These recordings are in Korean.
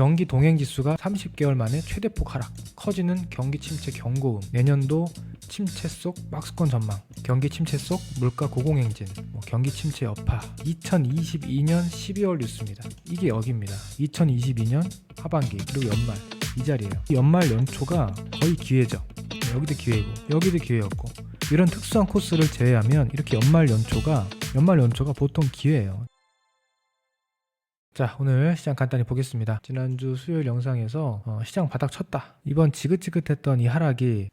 경기 동행지수가 30개월 만에 최대폭 하락, 커지는 경기 침체 경고음, 내년도 침체 속 박스권 전망, 경기 침체 속 물가 고공행진, 경기 침체 여파. 2022년 12월 뉴스입니다. 이게 여기입니다. 2022년 하반기 그리고 연말 이 자리예요. 연말 연초가 거의 기회죠. 여기도 기회고 여기도 기회였고, 이런 특수한 코스를 제외하면 이렇게 연말 연초가 보통 기회예요. 자, 오늘 시장 간단히 보겠습니다. 지난주 수요일 영상에서 시장 바닥 쳤다, 이번 지긋지긋했던 이 하락이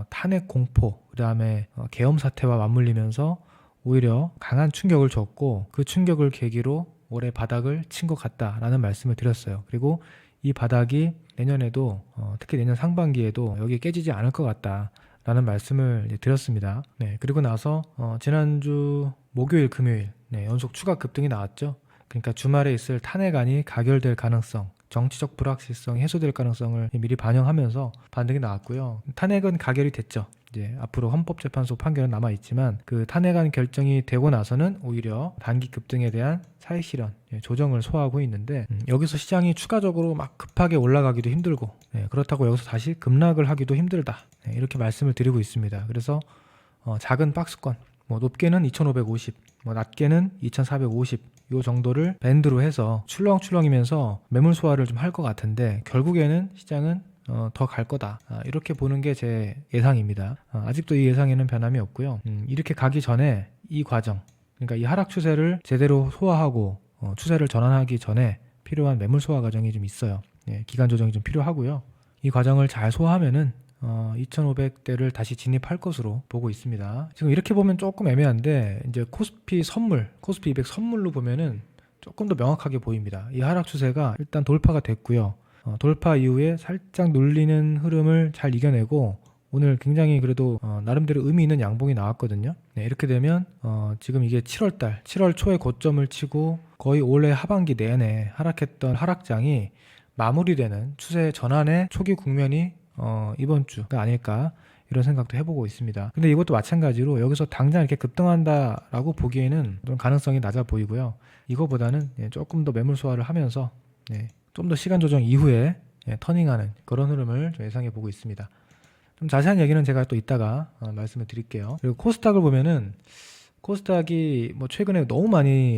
탄핵 공포, 그 다음에 계엄 사태와 맞물리면서 오히려 강한 충격을 줬고, 그 충격을 계기로 올해 바닥을 친 것 같다라는 말씀을 드렸어요. 그리고 이 바닥이 내년에도 특히 내년 상반기에도 여기 깨지지 않을 것 같다 라는 말씀을 드렸습니다. 네, 그리고 나서 지난주 목요일 금요일 연속 추가 급등이 나왔죠. 그러니까 주말에 있을 탄핵안이 가결될 가능성, 정치적 불확실성이 해소될 가능성을 미리 반영하면서 반등이 나왔고요. 탄핵은 가결이 됐죠. 이제 앞으로 헌법재판소 판결은 남아있지만 그 탄핵안 결정이 되고 나서는 오히려 단기 급등에 대한 사익 실현, 조정을 소화하고 있는데, 여기서 시장이 추가적으로 막 급하게 올라가기도 힘들고, 그렇다고 여기서 다시 급락을 하기도 힘들다, 이렇게 말씀을 드리고 있습니다. 그래서 작은 박스권, 높게는 2550, 낮게는 2450 요 정도를 밴드로 해서 출렁출렁이면서 매물 소화를 좀 할 것 같은데, 결국에는 시장은 더 갈 거다, 이렇게 보는 게 제 예상입니다. 아직도 이 예상에는 변함이 없고요. 이렇게 가기 전에 이 과정, 그러니까 이 하락 추세를 제대로 소화하고 추세를 전환하기 전에 필요한 매물 소화 과정이 좀 있어요. 기간 조정이 좀 필요하고요. 이 과정을 잘 소화하면은 2500대를 다시 진입할 것으로 보고 있습니다. 지금 이렇게 보면 조금 애매한데, 이제 코스피 200 선물로 보면은 조금 더 명확하게 보입니다. 이 하락 추세가 일단 돌파가 됐고요. 돌파 이후에 살짝 눌리는 흐름을 잘 이겨내고, 오늘 굉장히 그래도 나름대로 의미 있는 양봉이 나왔거든요. 이렇게 되면 지금 이게 7월 초에 고점을 치고 거의 올해 하반기 내내 하락했던 하락장이 마무리되는 추세 전환의 초기 국면이 이번 주가 아닐까, 이런 생각도 해보고 있습니다. 근데 이것도 마찬가지로 여기서 당장 이렇게 급등한다라고 보기에는 좀 가능성이 낮아 보이고요. 이거보다는 조금 더 매물 소화를 하면서 좀 더 시간 조정 이후에 터닝하는 그런 흐름을 좀 예상해 보고 있습니다. 좀 자세한 얘기는 제가 또 이따가 말씀을 드릴게요. 그리고 코스닥을 보면은, 코스닥이 최근에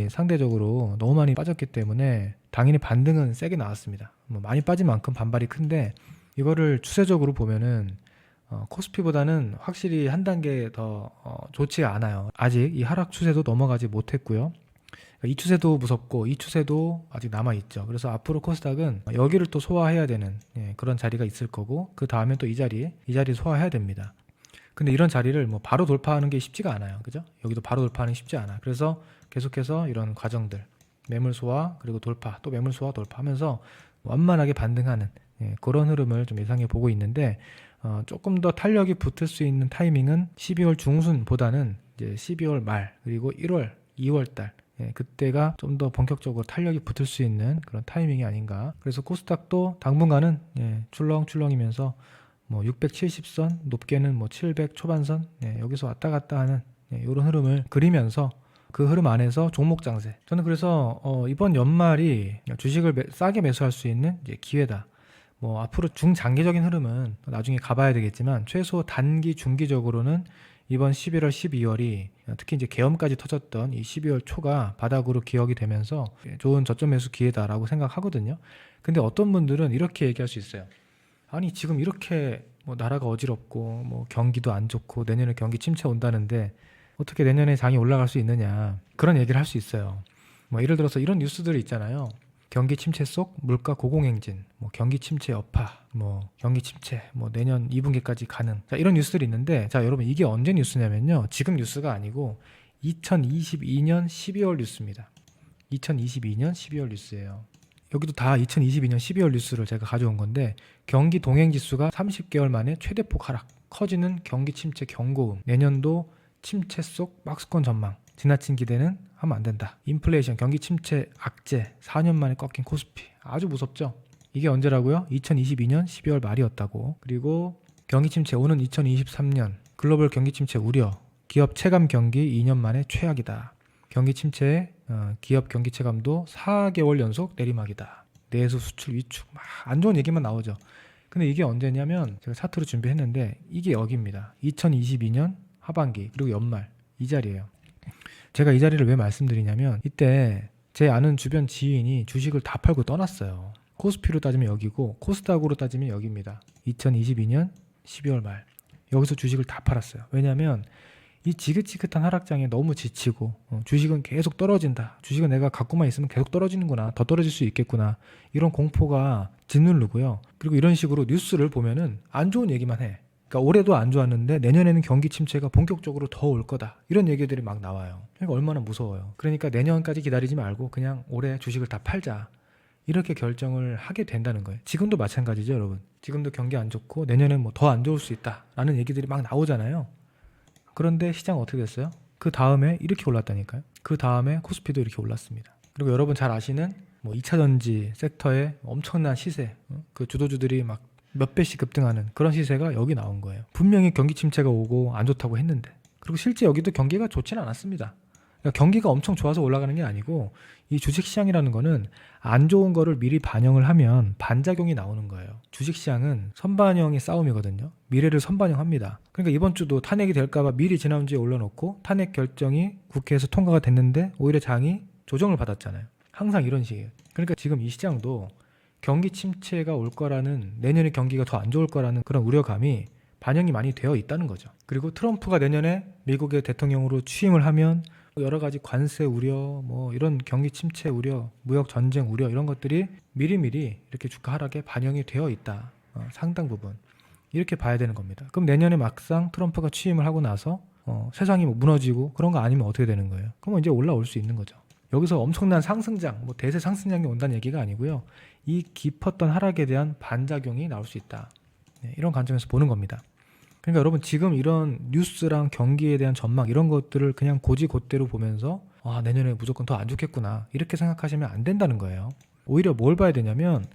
상대적으로 너무 많이 빠졌기 때문에 당연히 반등은 세게 나왔습니다. 많이 빠진 만큼 반발이 큰데, 이거를 추세적으로 보면은 코스피보다는 확실히 한 단계 더 좋지 않아요. 아직 이 하락 추세도 넘어가지 못했고요. 이 추세도 무섭고 이 추세도 아직 남아있죠. 그래서 앞으로 코스닥은 여기를 또 소화해야 되는 그런 자리가 있을 거고, 그 다음에 또 이 자리 소화해야 됩니다. 근데 이런 자리를 바로 돌파하는 게 쉽지가 않아요. 그죠? 여기도 바로 돌파하는 게 쉽지 않아. 그래서 계속해서 이런 과정들, 매물 소화 그리고 돌파, 또 매물 소화 돌파하면서 완만하게 반등하는 그런 흐름을 좀 예상해 보고 있는데, 조금 더 탄력이 붙을 수 있는 타이밍은 12월 중순보다는 이제 12월 말 그리고 1월, 2월 달, 그때가 좀 더 본격적으로 탄력이 붙을 수 있는 그런 타이밍이 아닌가. 그래서 코스닥도 당분간은 출렁출렁이면서 670선, 높게는 700 초반선, 여기서 왔다 갔다 하는 이런 흐름을 그리면서, 그 흐름 안에서 종목 장세. 저는 그래서 이번 연말이 주식을 싸게 매수할 수 있는 기회다. 앞으로 중장기적인 흐름은 나중에 가봐야 되겠지만, 최소 단기 중기적으로는 이번 11월 12월이 특히 이제 계엄까지 터졌던 이 12월 초가 바닥으로 기억이 되면서 좋은 저점 매수 기회다라고 생각하거든요. 근데 어떤 분들은 이렇게 얘기할 수 있어요. 아니 지금 이렇게 나라가 어지럽고 경기도 안 좋고 내년에 경기 침체 온다는데 어떻게 내년에 장이 올라갈 수 있느냐, 그런 얘기를 할 수 있어요. 예를 들어서 이런 뉴스들이 있잖아요. 경기 침체 속 물가 고공행진, 경기 침체 여파, 경기 침체, 내년 2분기까지 가능. 자, 이런 뉴스들이 있는데, 자, 여러분 이게 언제 뉴스냐면요. 지금 뉴스가 아니고 2022년 12월 뉴스입니다. 2022년 12월 뉴스예요. 여기도 다 2022년 12월 뉴스를 제가 가져온 건데, 경기 동행지수가 30개월 만에 최대폭 하락, 커지는 경기 침체 경고음, 내년도 침체 속 박스권 전망, 지나친 기대는 하면 안 된다. 인플레이션, 경기 침체 악재, 4년 만에 꺾인 코스피. 아주 무섭죠? 이게 언제라고요? 2022년 12월 말이었다고. 그리고 경기 침체 오는 2023년, 글로벌 경기 침체 우려, 기업 체감 경기 2년 만에 최악이다. 경기 침체에 기업 경기 체감도 4개월 연속 내리막이다. 내수, 수출, 위축 막 안 좋은 얘기만 나오죠. 근데 이게 언제냐면 제가 차트로 준비했는데 이게 여기입니다. 2022년 하반기 그리고 연말 이 자리예요. 제가 이 자리를 왜 말씀드리냐면 이때 제 아는 주변 지인이 주식을 다 팔고 떠났어요. 코스피로 따지면 여기고 코스닥으로 따지면 여기입니다. 2022년 12월 말 여기서 주식을 다 팔았어요. 왜냐하면 이 지긋지긋한 하락장에 너무 지치고 주식은 계속 떨어진다. 주식은 내가 갖고만 있으면 계속 떨어지는구나. 더 떨어질 수 있겠구나. 이런 공포가 짓누르고요. 그리고 이런 식으로 뉴스를 보면은 안 좋은 얘기만 해. 그러니까 올해도 안 좋았는데 내년에는 경기 침체가 본격적으로 더 올 거다. 이런 얘기들이 막 나와요. 그러니까 얼마나 무서워요. 그러니까 내년까지 기다리지 말고 그냥 올해 주식을 다 팔자. 이렇게 결정을 하게 된다는 거예요. 지금도 마찬가지죠, 여러분. 지금도 경기 안 좋고 내년엔 뭐 더 안 좋을 수 있다라는 얘기들이 막 나오잖아요. 그런데 시장은 어떻게 됐어요? 그 다음에 이렇게 올랐다니까요. 그 다음에 코스피도 이렇게 올랐습니다. 그리고 여러분 잘 아시는 뭐 2차전지 섹터의 엄청난 시세, 그 주도주들이 막 몇 배씩 급등하는 그런 시세가 여기 나온 거예요. 분명히 경기 침체가 오고 안 좋다고 했는데, 그리고 실제 여기도 경기가 좋지는 않았습니다. 그러니까 경기가 엄청 좋아서 올라가는 게 아니고 이 주식시장이라는 거는 안 좋은 거를 미리 반영을 하면 반작용이 나오는 거예요. 주식시장은 선반영의 싸움이거든요. 미래를 선반영합니다. 그러니까 이번 주도 탄핵이 될까봐 미리 지난주에 올려놓고 탄핵 결정이 국회에서 통과가 됐는데 오히려 장이 조정을 받았잖아요. 항상 이런 식이에요. 그러니까 지금 이 시장도 경기 침체가 올 거라는, 내년에 경기가 더 안 좋을 거라는 그런 우려감이 반영이 많이 되어 있다는 거죠. 그리고 트럼프가 내년에 미국의 대통령으로 취임을 하면 여러 가지 관세 우려, 뭐 이런 경기 침체 우려, 무역 전쟁 우려 이런 것들이 미리미리 이렇게 주가 하락에 반영이 되어 있다. 상당 부분 이렇게 봐야 되는 겁니다. 그럼 내년에 막상 트럼프가 취임을 하고 나서 세상이 뭐 무너지고 그런 거 아니면 어떻게 되는 거예요? 그러면 이제 올라올 수 있는 거죠. 여기서 엄청난 상승장, 뭐 대세 상승장이 온다는 얘기가 아니고요. 이 깊었던 하락에 대한 반작용이 나올 수 있다. 네, 이런 관점에서 보는 겁니다. 그러니까 여러분 지금 이런 뉴스랑 경기에 대한 전망 이런 것들을 그냥 고지곧대로 보면서 내년에 무조건 더 안 좋겠구나 이렇게 생각하시면 안 된다는 거예요. 오히려 뭘 봐야 되냐면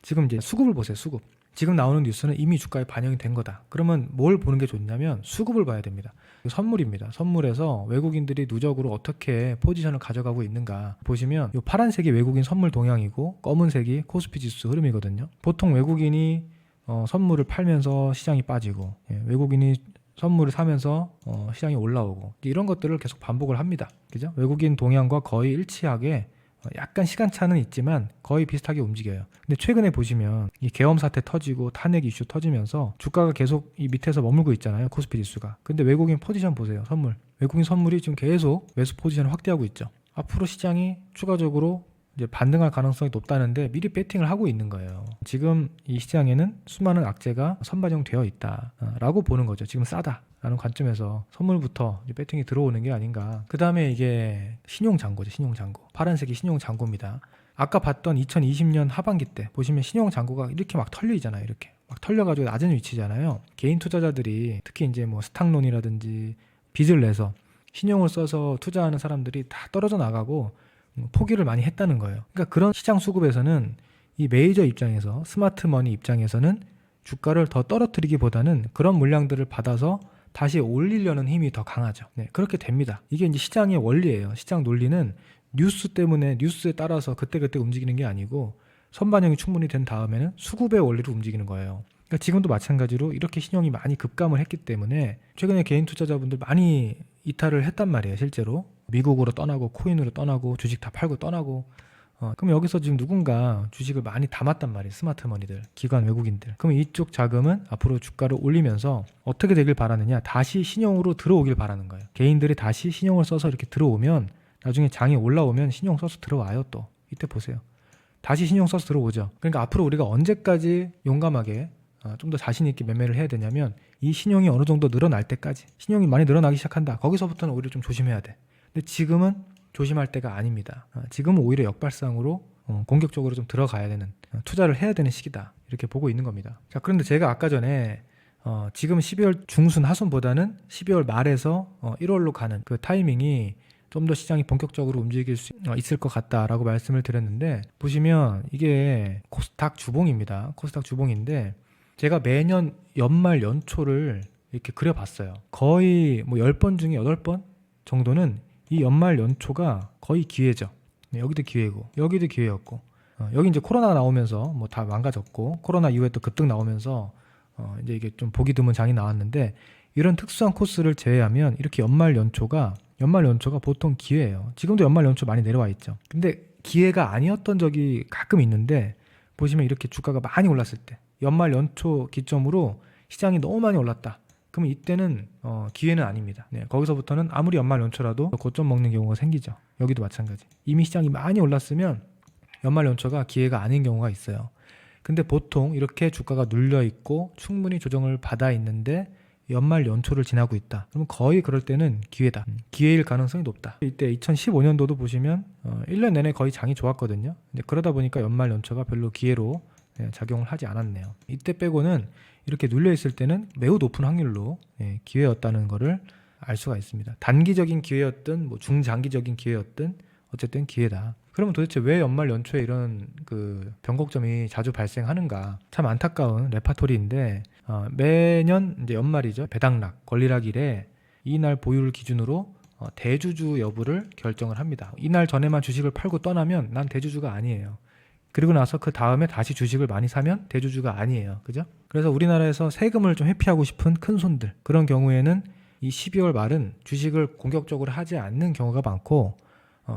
지금 이제 수급을 보세요. 수급. 지금 나오는 뉴스는 이미 주가에 반영이 된 거다. 그러면 뭘 보는 게 좋냐면 수급을 봐야 됩니다. 선물입니다. 선물에서 외국인들이 누적으로 어떻게 포지션을 가져가고 있는가 보시면 이 파란색이 외국인 선물 동향이고 검은색이 코스피 지수 흐름이거든요. 보통 외국인이 선물을 팔면서 시장이 빠지고 외국인이 선물을 사면서 시장이 올라오고 이런 것들을 계속 반복을 합니다. 그죠? 외국인 동향과 거의 일치하게 약간 시간차는 있지만 거의 비슷하게 움직여요. 근데 최근에 보시면 이 계엄 사태 터지고 탄핵 이슈 터지면서 주가가 계속 이 밑에서 머물고 있잖아요. 코스피 지수가. 근데 외국인 포지션 보세요. 선물. 외국인 선물이 지금 계속 매수 포지션을 확대하고 있죠. 앞으로 시장이 추가적으로 이제 반등할 가능성이 높다는데 미리 배팅을 하고 있는 거예요. 지금 이 시장에는 수많은 악재가 선반영되어 있다라고 보는 거죠. 지금 싸다라는 관점에서 선물부터 이제 배팅이 들어오는 게 아닌가. 그 다음에 이게 신용잔고죠. 신용잔고. 파란색이 신용잔고입니다. 아까 봤던 2020년 하반기 때 보시면 신용잔고가 이렇게 막 털리잖아요. 이렇게 막 털려가지고 낮은 위치잖아요. 개인 투자자들이 특히 이제 뭐 스탁론이라든지 빚을 내서 신용을 써서 투자하는 사람들이 다 떨어져 나가고 포기를 많이 했다는 거예요. 그러니까 그런 시장 수급에서는 이 메이저 입장에서 스마트머니 입장에서는 주가를 더 떨어뜨리기보다는 그런 물량들을 받아서 다시 올리려는 힘이 더 강하죠. 네, 그렇게 됩니다. 이게 이제 시장의 원리예요. 시장 논리는 뉴스 때문에 뉴스에 따라서 그때그때 움직이는 게 아니고 선반영이 충분히 된 다음에는 수급의 원리로 움직이는 거예요. 그러니까 지금도 마찬가지로 이렇게 신용이 많이 급감을 했기 때문에 최근에 개인 투자자분들 많이 이탈을 했단 말이에요. 실제로 미국으로 떠나고 코인으로 떠나고 주식 다 팔고 떠나고 그럼 여기서 지금 누군가 주식을 많이 담았단 말이에요. 스마트머니들, 기관 외국인들. 그럼 이쪽 자금은 앞으로 주가를 올리면서 어떻게 되길 바라느냐, 다시 신용으로 들어오길 바라는 거예요. 개인들이 다시 신용을 써서 이렇게 들어오면 나중에 장이 올라오면 신용 써서 들어와요. 또 이때 보세요. 다시 신용 써서 들어오죠. 그러니까 앞으로 우리가 언제까지 용감하게 좀 더 자신 있게 매매를 해야 되냐면 이 신용이 어느 정도 늘어날 때까지. 신용이 많이 늘어나기 시작한다. 거기서부터는 오히려 좀 조심해야 돼. 근데 지금은 조심할 때가 아닙니다. 지금은 오히려 역발상으로 공격적으로 좀 들어가야 되는, 투자를 해야 되는 시기다. 이렇게 보고 있는 겁니다. 자, 그런데 제가 아까 전에 지금 12월 중순 하순보다는 12월 말에서 1월로 가는 그 타이밍이 좀 더 시장이 본격적으로 움직일 수 있을 것 같다라고 말씀을 드렸는데, 보시면 이게 코스닥 주봉입니다. 코스닥 주봉인데 제가 매년 연말 연초를 이렇게 그려봤어요. 거의 뭐 10번 중에 8번 정도는 이 연말 연초가 거의 기회죠. 네, 여기도 기회고 여기도 기회였고 여기 이제 코로나가 나오면서 뭐 다 망가졌고 코로나 이후에 또 급등 나오면서 이제 이게 좀 보기 드문 장이 나왔는데 이런 특수한 코스를 제외하면 이렇게 연말 연초가 보통 기회예요. 지금도 연말 연초 많이 내려와 있죠. 근데 기회가 아니었던 적이 가끔 있는데 보시면 이렇게 주가가 많이 올랐을 때 연말 연초 기점으로 시장이 너무 많이 올랐다. 그러면 이때는 기회는 아닙니다. 네, 거기서부터는 아무리 연말 연초라도 고점 먹는 경우가 생기죠. 여기도 마찬가지. 이미 시장이 많이 올랐으면 연말 연초가 기회가 아닌 경우가 있어요. 근데 보통 이렇게 주가가 눌려 있고 충분히 조정을 받아 있는데 연말 연초를 지나고 있다. 그러면 거의 그럴 때는 기회다. 기회일 가능성이 높다. 이때 2015년도도 보시면 1년 내내 거의 장이 좋았거든요. 근데 그러다 보니까 연말 연초가 별로 기회로 작용을 하지 않았네요. 이때 빼고는 이렇게 눌려 있을 때는 매우 높은 확률로 기회였다는 것을 알 수가 있습니다. 단기적인 기회였든 뭐 중장기적인 기회였든 어쨌든 기회다. 그러면 도대체 왜 연말 연초에 이런 그 변곡점이 자주 발생하는가? 참 안타까운 레파토리인데 매년 이제 연말이죠. 배당락, 권리락일에 이날 보유를 기준으로 대주주 여부를 결정을 합니다. 이날 전에만 주식을 팔고 떠나면 난 대주주가 아니에요. 그리고 나서 그 다음에 다시 주식을 많이 사면 대주주가 아니에요. 그죠? 그래서 우리나라에서 세금을 좀 회피하고 싶은 큰 손들, 그런 경우에는 이 12월 말은 주식을 공격적으로 하지 않는 경우가 많고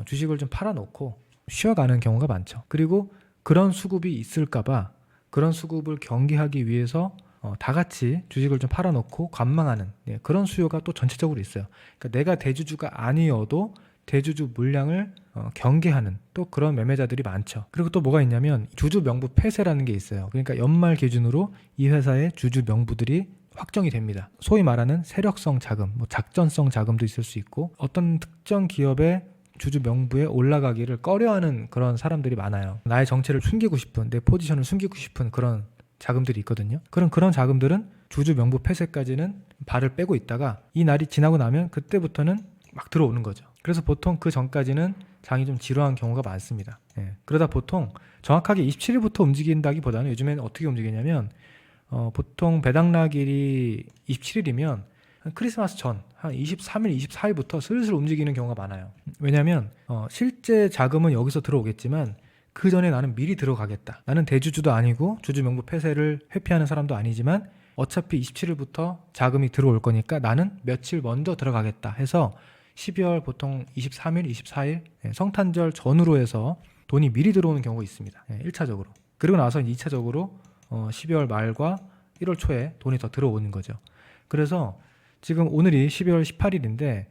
주식을 좀 팔아놓고 쉬어가는 경우가 많죠. 그리고 그런 수급이 있을까봐 그런 수급을 경계하기 위해서 다 같이 주식을 좀 팔아놓고 관망하는 그런 수요가 또 전체적으로 있어요. 그러니까 내가 대주주가 아니어도 대주주 물량을 경계하는 또 그런 매매자들이 많죠. 그리고 또 뭐가 있냐면 주주 명부 폐쇄라는 게 있어요. 그러니까 연말 기준으로 이 회사의 주주 명부들이 확정이 됩니다. 소위 말하는 세력성 자금, 뭐 작전성 자금도 있을 수 있고 어떤 특정 기업의 주주 명부에 올라가기를 꺼려하는 그런 사람들이 많아요. 나의 정체를 숨기고 싶은, 내 포지션을 숨기고 싶은 그런 자금들이 있거든요. 그런 자금들은 주주 명부 폐쇄까지는 발을 빼고 있다가 이 날이 지나고 나면 그때부터는 막 들어오는 거죠. 그래서 보통 그 전까지는 장이 좀 지루한 경우가 많습니다. 그러다 보통 정확하게 27일부터 움직인다기보다는 요즘에는 어떻게 움직이냐면 보통 배당락일이 27일이면 크리스마스 전 한 23일, 24일부터 슬슬 움직이는 경우가 많아요. 왜냐하면 실제 자금은 여기서 들어오겠지만 그 전에 나는 미리 들어가겠다. 나는 대주주도 아니고 주주 명부 폐쇄를 회피하는 사람도 아니지만 어차피 27일부터 자금이 들어올 거니까 나는 며칠 먼저 들어가겠다 해서 12월 보통 23일, 24일 성탄절 전후로 해서 돈이 미리 들어오는 경우가 있습니다. 1차적으로. 그리고 나서 2차적으로 12월 말과 1월 초에 돈이 더 들어오는 거죠. 그래서 지금 오늘이 12월 18일인데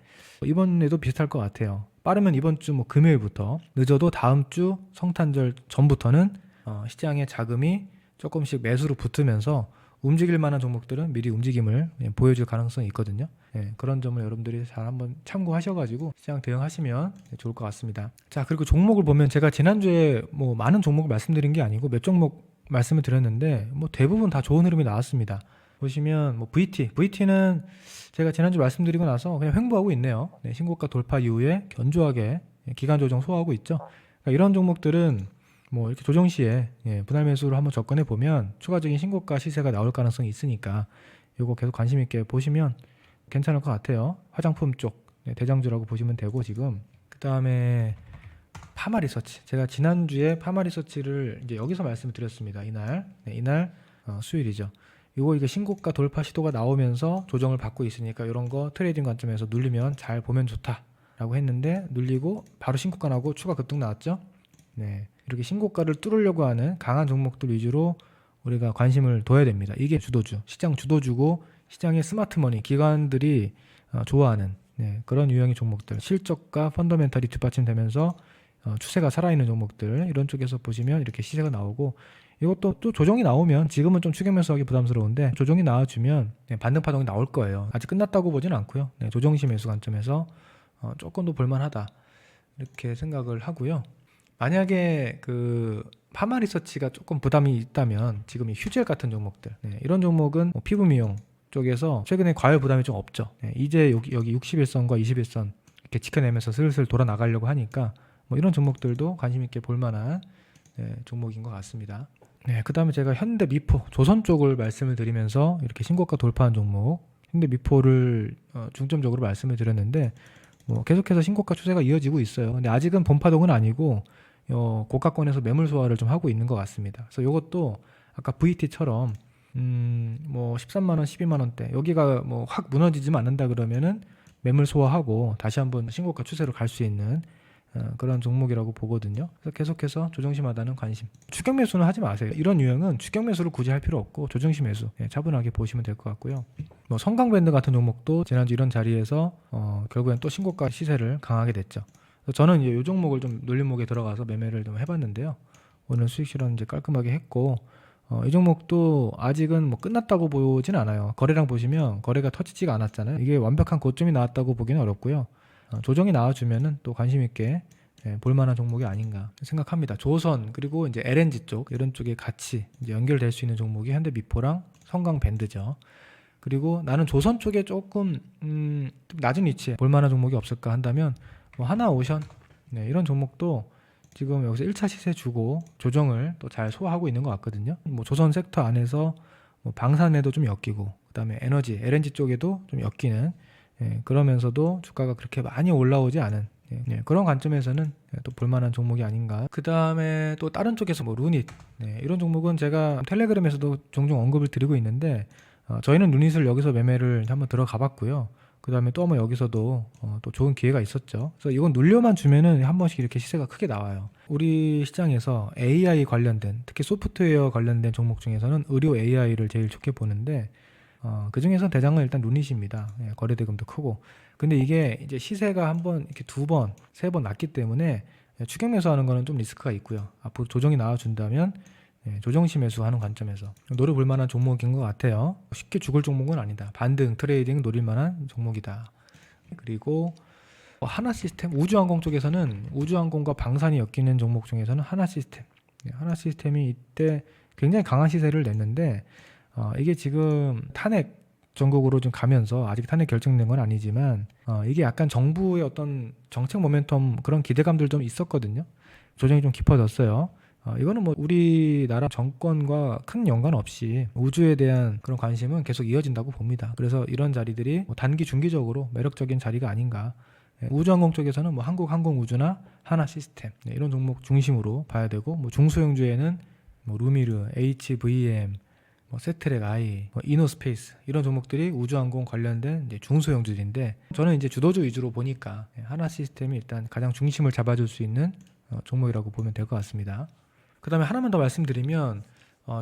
이번에도 비슷할 것 같아요. 빠르면 이번 주 뭐 금요일부터, 늦어도 다음 주 성탄절 전부터는 시장에 자금이 조금씩 매수로 붙으면서 움직일 만한 종목들은 미리 움직임을 보여줄 가능성이 있거든요. 그런 점을 여러분들이 잘 한번 참고하셔가지고 시장 대응하시면 좋을 것 같습니다. 자, 그리고 종목을 보면 제가 지난주에 뭐 많은 종목을 말씀드린 게 아니고 몇 종목 말씀을 드렸는데 뭐 대부분 다 좋은 흐름이 나왔습니다. 보시면 뭐 VT는 제가 지난주 말씀드리고 나서 그냥 횡보하고 있네요. 신고가 돌파 이후에 견조하게 기간 조정 소화하고 있죠. 그러니까 이런 종목들은 뭐 이렇게 조정 시에 분할 매수를 한번 접근해 보면 추가적인 신고가 시세가 나올 가능성이 있으니까 이거 계속 관심 있게 보시면 괜찮을 것 같아요. 화장품 쪽 대장주라고 보시면 되고 지금 그 다음에 파마리서치, 제가 지난주에 파마리서치를 이제 여기서 말씀을 드렸습니다. 이날 수요일이죠. 이게 신고가 돌파 시도가 나오면서 조정을 받고 있으니까 이런 거 트레이딩 관점에서 눌리면 잘 보면 좋다라고 했는데 눌리고 바로 신고가 나오고 추가 급등 나왔죠. 이렇게 신고가를 뚫으려고 하는 강한 종목들 위주로 우리가 관심을 둬야 됩니다. 이게 주도주, 시장 주도주고 시장의 스마트머니, 기관들이 좋아하는 그런 유형의 종목들, 실적과 펀더멘탈이 뒷받침되면서 추세가 살아있는 종목들, 이런 쪽에서 보시면 이렇게 시세가 나오고 이것도 또 조정이 나오면 지금은 좀 추격 매수하기 부담스러운데 조정이 나와주면 반등 파동이 나올 거예요. 아직 끝났다고 보진 않고요. 조정시 매수 관점에서 조금 더 볼만하다 이렇게 생각을 하고요. 만약에 그 파마리서치가 조금 부담이 있다면 지금 이 휴젤 같은 종목들, 이런 종목은 뭐 피부 미용 쪽에서 최근에 과열 부담이 좀 없죠. 이제 여기 61선과 21선 이렇게 지켜내면서 슬슬 돌아 나가려고 하니까 뭐 이런 종목들도 관심 있게 볼만한 종목인 것 같습니다. 그 다음에 제가 현대미포, 조선 쪽을 말씀을 드리면서 이렇게 신고가 돌파한 종목 현대미포를 중점적으로 말씀을 드렸는데 뭐 계속해서 신고가 추세가 이어지고 있어요. 근데 아직은 본파동은 아니고 고가권에서 매물 소화를 좀 하고 있는 것 같습니다. 그래서 이것도 아까 VT처럼 뭐 13만 원, 12만 원대 여기가 뭐 확 무너지지만 않는다 그러면은 매물 소화하고 다시 한번 신고가 추세로 갈 수 있는 그런 종목이라고 보거든요. 그래서 계속해서 조정심하다는 관심. 추격 매수는 하지 마세요. 이런 유형은 추격 매수를 굳이 할 필요 없고 조정심 매수 차분하게 보시면 될 것 같고요. 뭐 성강밴드 같은 종목도 지난주 이런 자리에서 결국엔 또 신고가 시세를 강하게 됐죠. 그래서 저는 이제 이 종목을 좀 눌림목에 들어가서 매매를 좀 해봤는데요. 오늘 수익 실현 이제 깔끔하게 했고 이 종목도 아직은 뭐 끝났다고 보진 않아요. 거래량 보시면 거래가 터지지가 않았잖아요. 이게 완벽한 고점이 나왔다고 보기는 어렵고요. 조정이 나와주면은 또 관심 있게 볼만한 종목이 아닌가 생각합니다. 조선 그리고 이제 LNG 쪽 이런 쪽에 같이 이제 연결될 수 있는 종목이 현대미포랑 성강밴드죠. 그리고 나는 조선 쪽에 조금 좀 낮은 위치에 볼만한 종목이 없을까 한다면 뭐 하나오션 이런 종목도 지금 여기서 1차 시세 주고 조정을 또 잘 소화하고 있는 것 같거든요. 뭐 조선 섹터 안에서 뭐 방산에도 좀 엮이고 그다음에 에너지, LNG 쪽에도 좀 엮이는 그러면서도 주가가 그렇게 많이 올라오지 않은 그런 관점에서는 또 볼만한 종목이 아닌가. 그다음에 또 다른 쪽에서 뭐 루닛 이런 종목은 제가 텔레그램에서도 종종 언급을 드리고 있는데 저희는 루닛을 여기서 매매를 한번 들어가 봤고요. 그 다음에 또 한번 여기서도 또 좋은 기회가 있었죠. 그래서 이건 눌려만 주면은 한 번씩 이렇게 시세가 크게 나와요. 우리 시장에서 AI 관련된 특히 소프트웨어 관련된 종목 중에서는 의료 AI를 제일 좋게 보는데 그 중에서 대장은 일단 루닛입니다. 거래대금도 크고. 근데 이게 이제 시세가 한 번 이렇게 두 번, 세 번 났기 때문에 추격 매수하는 거는 좀 리스크가 있고요. 앞으로 조정이 나와준다면 조정시 매수하는 관점에서 노려볼 만한 종목인 것 같아요. 쉽게 죽을 종목은 아니다. 반등, 트레이딩 노릴 만한 종목이다. 그리고 하나시스템, 우주항공 쪽에서는 우주항공과 방산이 엮이는 종목 중에서는 하나시스템. 하나시스템이 이때 굉장히 강한 시세를 냈는데 이게 지금 탄핵 전국으로 좀 가면서 아직 탄핵 결정된 건 아니지만 이게 약간 정부의 어떤 정책 모멘텀 그런 기대감들 좀 있었거든요. 조정이 좀 깊어졌어요. 이거는 뭐 우리나라 정권과 큰 연관 없이 우주에 대한 그런 관심은 계속 이어진다고 봅니다. 그래서 이런 자리들이 뭐 단기 중기적으로 매력적인 자리가 아닌가. 우주항공 쪽에서는 뭐 한국항공우주나 하나시스템 이런 종목 중심으로 봐야 되고 뭐 중소형주에는 뭐 루미르, HVM, 뭐 세트렉 I, 뭐 이노스페이스 이런 종목들이 우주항공 관련된 이제 중소형주인데 저는 이제 주도주 위주로 보니까 하나시스템이 일단 가장 중심을 잡아줄 수 있는 종목이라고 보면 될 것 같습니다. 그 다음에 하나만 더 말씀드리면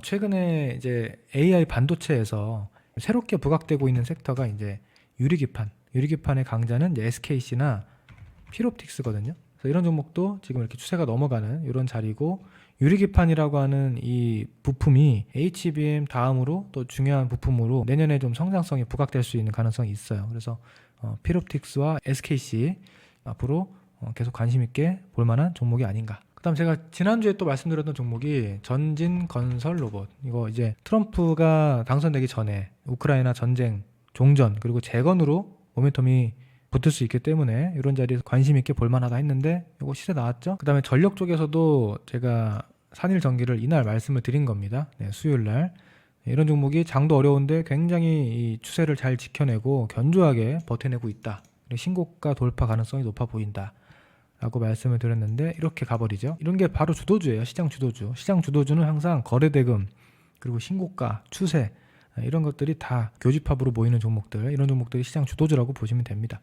최근에 이제 AI 반도체에서 새롭게 부각되고 있는 섹터가 이제 유리기판의 강자는 이제 SKC나 필옵틱스거든요. 그래서 이런 종목도 지금 이렇게 추세가 넘어가는 이런 자리고 유리기판이라고 하는 이 부품이 HBM 다음으로 또 중요한 부품으로 내년에 좀 성장성이 부각될 수 있는 가능성이 있어요. 그래서 필옵틱스와 SKC 앞으로 계속 관심 있게 볼 만한 종목이 아닌가. 그다음 제가 지난주에 또 말씀드렸던 종목이 전진건설로봇. 이거 이제 트럼프가 당선되기 전에 우크라이나 전쟁 종전 그리고 재건으로 모멘텀이 붙을 수 있기 때문에 이런 자리에서 관심 있게 볼만하다 했는데 이거 시세 나왔죠. 그다음에 전력 쪽에서도 제가 산일전기를 이날 말씀을 드린 겁니다. 수요일날 이런 종목이 장도 어려운데 굉장히 이 추세를 잘 지켜내고 견조하게 버텨내고 있다. 신고가 돌파 가능성이 높아 보인다 라고 말씀을 드렸는데 이렇게 가버리죠. 이런 게 바로 주도주예요. 시장 주도주. 시장 주도주는 항상 거래대금 그리고 신고가, 추세 이런 것들이 다 교집합으로 모이는 종목들, 이런 종목들이 시장 주도주라고 보시면 됩니다.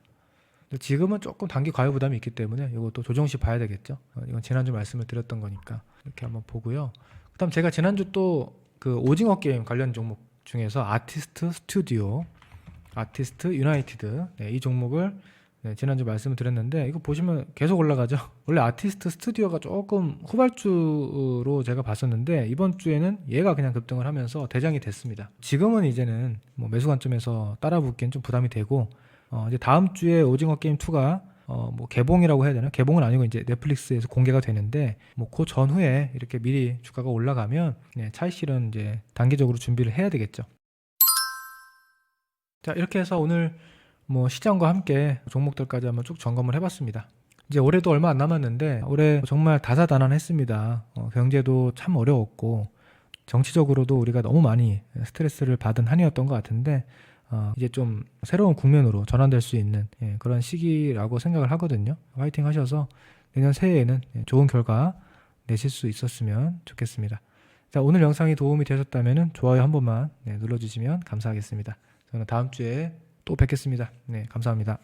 지금은 조금 단기 과열 부담이 있기 때문에 이것도 조정시 봐야 되겠죠. 이건 지난주 말씀을 드렸던 거니까 이렇게 한번 보고요. 그다음 제가 지난주 또 그 오징어 게임 관련 종목 중에서 아티스트 스튜디오, 아티스트 유나이티드 이 종목을 지난주 말씀을 드렸는데 이거 보시면 계속 올라가죠. 원래 아티스트 스튜디오가 조금 후발주로 제가 봤었는데 이번 주에는 얘가 그냥 급등을 하면서 대장이 됐습니다. 지금은 이제는 뭐 매수 관점에서 따라붙기엔 좀 부담이 되고 이제 다음 주에 오징어 게임 2가 뭐 개봉이라고 해야 되나? 개봉은 아니고 이제 넷플릭스에서 공개가 되는데 뭐 그 전후에 이렇게 미리 주가가 올라가면 차익실은 이제 단기적으로 준비를 해야 되겠죠. 자, 이렇게 해서 오늘 뭐 시장과 함께 종목들까지 한번 쭉 점검을 해봤습니다. 이제 올해도 얼마 안 남았는데 올해 정말 다사다난했습니다. 경제도 참 어려웠고 정치적으로도 우리가 너무 많이 스트레스를 받은 한 해였던 것 같은데 이제 좀 새로운 국면으로 전환될 수 있는 그런 시기라고 생각을 하거든요. 화이팅 하셔서 내년 새해에는 좋은 결과 내실 수 있었으면 좋겠습니다. 자, 오늘 영상이 도움이 되셨다면 좋아요 한 번만 눌러주시면 감사하겠습니다. 저는 다음 주에 또 뵙겠습니다. 네, 감사합니다.